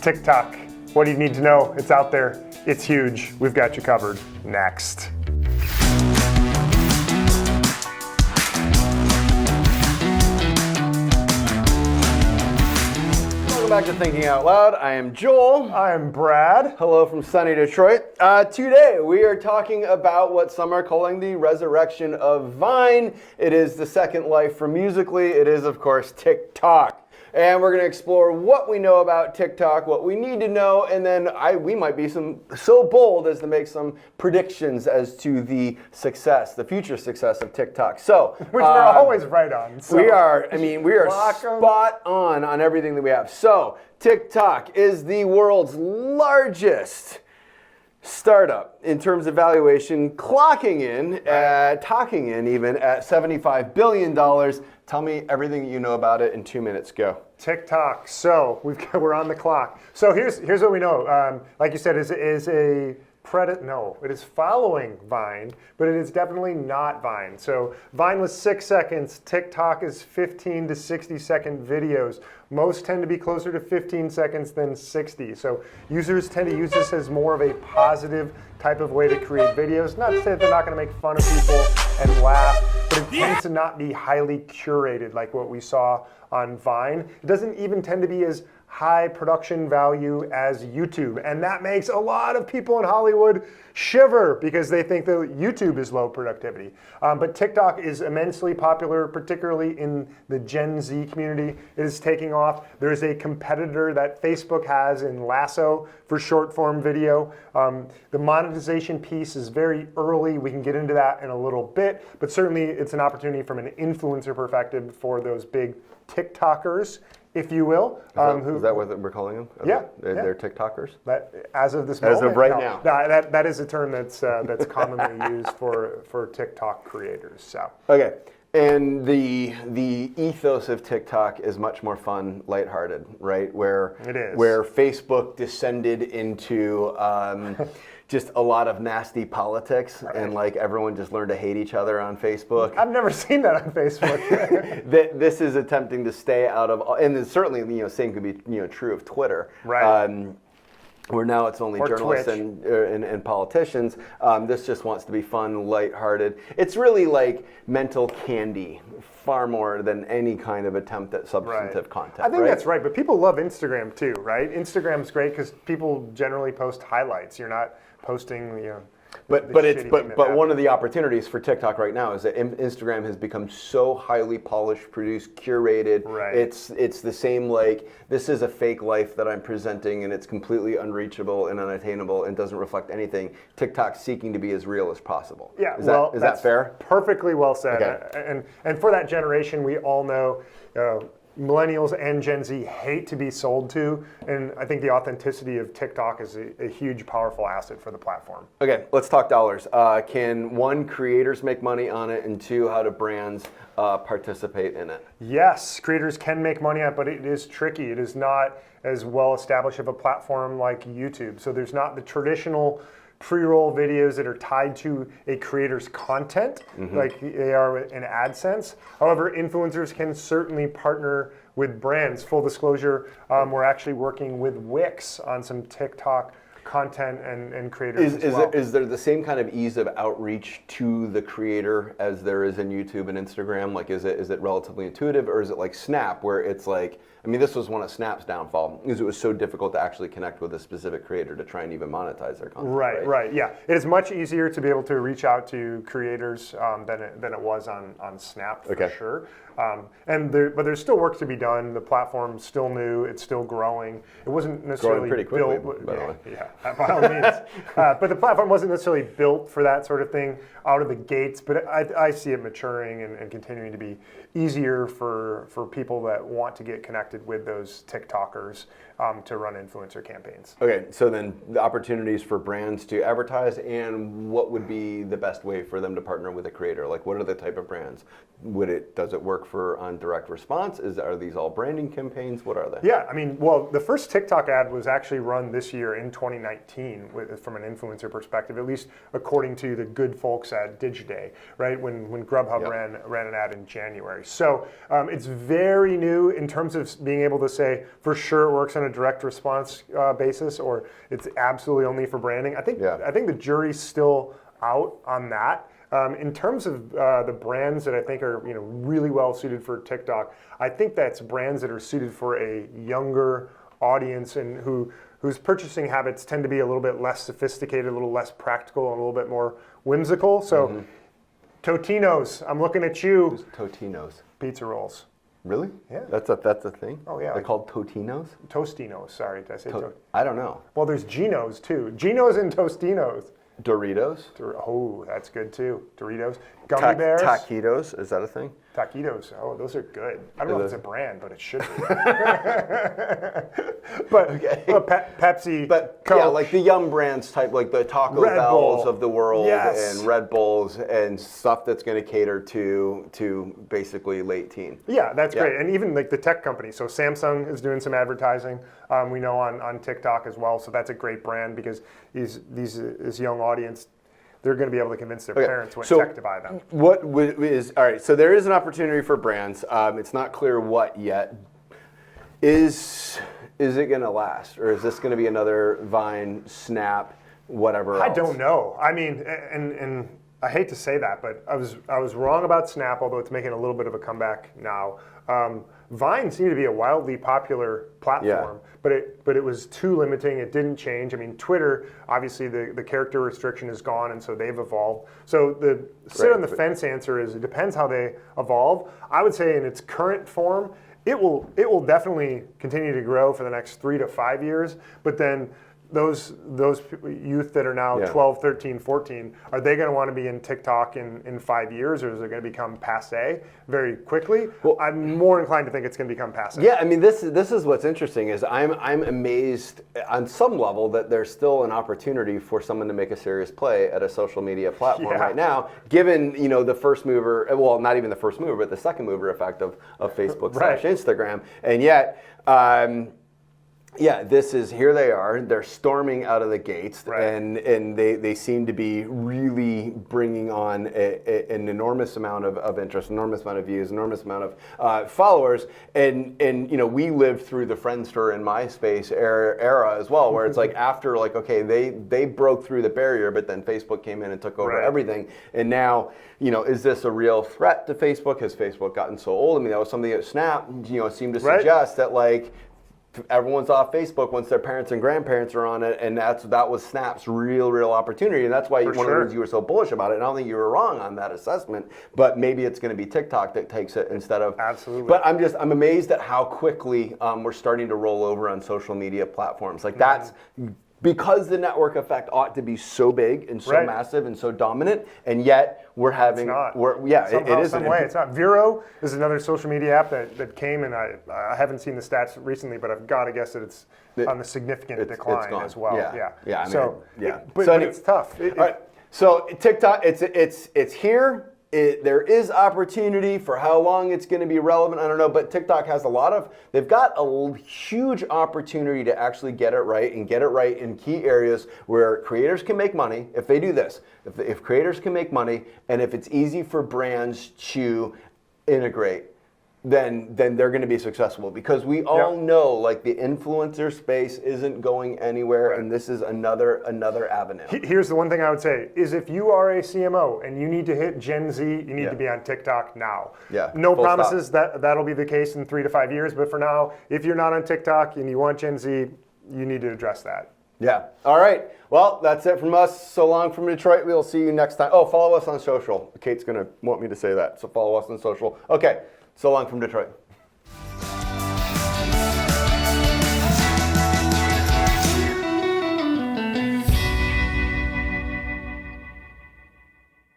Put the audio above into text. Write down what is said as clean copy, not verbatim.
TikTok. What do you need to know? It's out there. It's huge. We've got you covered. Next. Welcome back to Thinking Out Loud. I am Joel. I'm Brad. Hello from sunny Detroit. Today we are talking about what some are calling the resurrection of Vine. It is the second life for Musical.ly. It is, of course, TikTok. And we're going to explore what we know about TikTok, what we need to know, and then we might be so bold as to make some predictions as to the future success of TikTok. So, which we're always right on. So. We are spot on everything that we have. So, TikTok is the world's largest startup in terms of valuation, talking in at $75 billion. Tell me everything you know about it in 2 minutes. Go. TikTok. So we're on the clock. So here's what we know. Like you said, it is following Vine, but it is definitely not Vine. So Vine was 6 seconds. TikTok is 15 to 60 second videos. Most tend to be closer to 15 seconds than 60. So users tend to use this as more of a positive type of way to create videos. Not to say that they're not going to make fun of people and laugh, but it tends to not be highly curated like what we saw on Vine. It doesn't even tend to be as high production value as YouTube. And that makes a lot of people in Hollywood shiver because they think that YouTube is low productivity. But TikTok is immensely popular, particularly in the Gen Z community. It is taking off. There's a competitor that Facebook has in Lasso for short form video. The monetization piece is very early. We can get into that in a little bit, but certainly it's an opportunity from an influencer perspective for those big TikTokers, if you will. Is that what we're calling them? They're TikTokers? As of this moment? As of right now. That is a term that's commonly used for TikTok creators. So. Okay. And the ethos of TikTok is much more fun, lighthearted, right? Where Facebook descended into just a lot of nasty politics, and like everyone just learned to hate each other on Facebook. I've never seen that on Facebook. This is attempting to stay out of, and certainly same could be true of Twitter. Right. Where now it's only journalists and politicians. This just wants to be fun, lighthearted. It's really like mental candy, far more than any kind of attempt at substantive content. I think that's right, but people love Instagram too, right? Instagram's great because people generally post highlights. You're not posting, But one of the opportunities for TikTok right now is that Instagram has become so highly polished, produced, curated. Right. It's the same, like, this is a fake life that I'm presenting and it's completely unreachable and unattainable and doesn't reflect anything. TikTok's seeking to be as real as possible. Yeah, is that fair? Perfectly well said. Okay. And for that generation, we all know millennials and Gen Z hate to be sold to, and I think the authenticity of TikTok is a huge, powerful asset for the platform. Okay, let's talk dollars. Can creators make money on it, and two, how do brands participate in it? Yes, creators can make money on it, but it is tricky. It is not as well established of a platform like YouTube. So there's not the traditional pre-roll videos that are tied to a creator's content, like they are in AdSense. However, influencers can certainly partner with brands. Full disclosure, we're actually working with Wix on some TikTok content and creators as well. Is there the same kind of ease of outreach to the creator as there is in YouTube and Instagram? Like, is it relatively intuitive, or is it like Snap, where it's like, this was one of Snap's downfall, because it was so difficult to actually connect with a specific creator to try and even monetize their content. Right. Yeah, it is much easier to be able to reach out to creators than it was on Snap, for sure. But there's still work to be done. The platform's still new. It's still growing. It wasn't necessarily growing pretty quickly, built. by the way. Yeah, by all means. But the platform wasn't necessarily built for that sort of thing out of the gates. But I see it maturing and continuing to be easier for people that want to get connected with those TikTokers to run influencer campaigns. Okay, so then the opportunities for brands to advertise, and what would be the best way for them to partner with a creator? Like, what are the type of brands? Does it work on direct response? Are these all branding campaigns? What are they? Yeah, the first TikTok ad was actually run this year in 2019 from an influencer perspective, at least according to the good folks at Digiday, right? When Grubhub ran an ad in January. So it's very new in terms of being able to say for sure it works on a a direct response basis, or it's absolutely only for branding. I think the jury's still out on that. In terms of the brands that I think are really well suited for TikTok, I think that's brands that are suited for a younger audience and whose purchasing habits tend to be a little bit less sophisticated, a little less practical, and a little bit more whimsical. So, Totino's, I'm looking at you. Who's Totino's? Pizza rolls. Really? Yeah. That's a thing? Oh, yeah. They're called Totino's? Tostinos, sorry, did I say I don't know. Well, there's Geno's too. Geno's and Tostinos. Doritos? Oh, that's good too. Doritos. Gummy bears. Taquitos, is that a thing? Taquitos. Oh, those are good. I don't know if it's a brand, but it should be. But Pepsi, but Coke. yeah, like the Yum brands type, like the Taco Red Bells Bull. of the world, Yes. and Red Bulls, and stuff that's going to cater to basically late teen. Yeah, that's great. And even like the tech companies. So Samsung is doing some advertising. We know on TikTok as well. So that's a great brand because this young audience, they're going to be able to convince their parents what tech to buy them. What is all right? So there is an opportunity for brands. It's not clear what yet. Is it going to last, or is this going to be another Vine, Snap, whatever else? I don't know. I mean, and I hate to say that, but I was wrong about Snap, although it's making a little bit of a comeback now. Vine seemed to be a wildly popular platform, but it was too limiting. It didn't change. I mean, Twitter, obviously the character restriction is gone, and so they've evolved. So the sit on the fence answer is it depends how they evolve. I would say in its current form, it will definitely continue to grow for the next 3 to 5 years, but then those youth that are now 12, 13, 14, are they going to want to be in TikTok in 5 years, or is it going to become passe very quickly? Well, I'm more inclined to think it's going to become passe. Yeah, I mean, this is what's interesting is I'm amazed on some level that there's still an opportunity for someone to make a serious play at a social media platform right now, given the first mover, well, not even the first mover, but the second mover effect of Facebook / Instagram, and yet. Yeah, here they are. They're storming out of the gates, and they seem to be really bringing on an enormous amount of interest, enormous amount of views, enormous amount of followers, and we lived through the Friendster and MySpace era as well, where it's like after they broke through the barrier, but then Facebook came in and took over everything, and now is this a real threat to Facebook? Has Facebook gotten so old? I mean, that was something that Snap seemed to suggest that everyone's off Facebook once their parents and grandparents are on it, and that was Snap's real opportunity, and that's why one of the reasons you were so bullish about it. And I don't think you were wrong on that assessment, but maybe it's going to be TikTok that takes it instead of. Absolutely. But I'm amazed at how quickly we're starting to roll over on social media platforms. Like that's. Because the network effect ought to be so big and so massive and so dominant, and yet we're having, it is. Some way. It's not. Vero is another social media app that came, and I haven't seen the stats recently, but I've got to guess that it's on a significant decline as well. Yeah. But it's tough. All right. So TikTok, it's here. There is opportunity. For how long it's going to be relevant, I don't know, but TikTok has they've got a huge opportunity to actually get it right, and get it right in key areas where creators can make money if they do this. If creators can make money, and if it's easy for brands to integrate, then they're going to be successful, because we all know the influencer space isn't going anywhere, and this is another avenue. Here's the one thing I would say is if you are a CMO and you need to hit Gen Z, you need to be on TikTok now. Yeah. No promises that'll be the case in 3 to 5 years, but for now, if you're not on TikTok and you want Gen Z, you need to address that. Yeah. All right. Well, that's it from us. So long from Detroit. We'll see you next time. Oh, follow us on social. Kate's going to want me to say that, so follow us on social. Okay. So long from Detroit.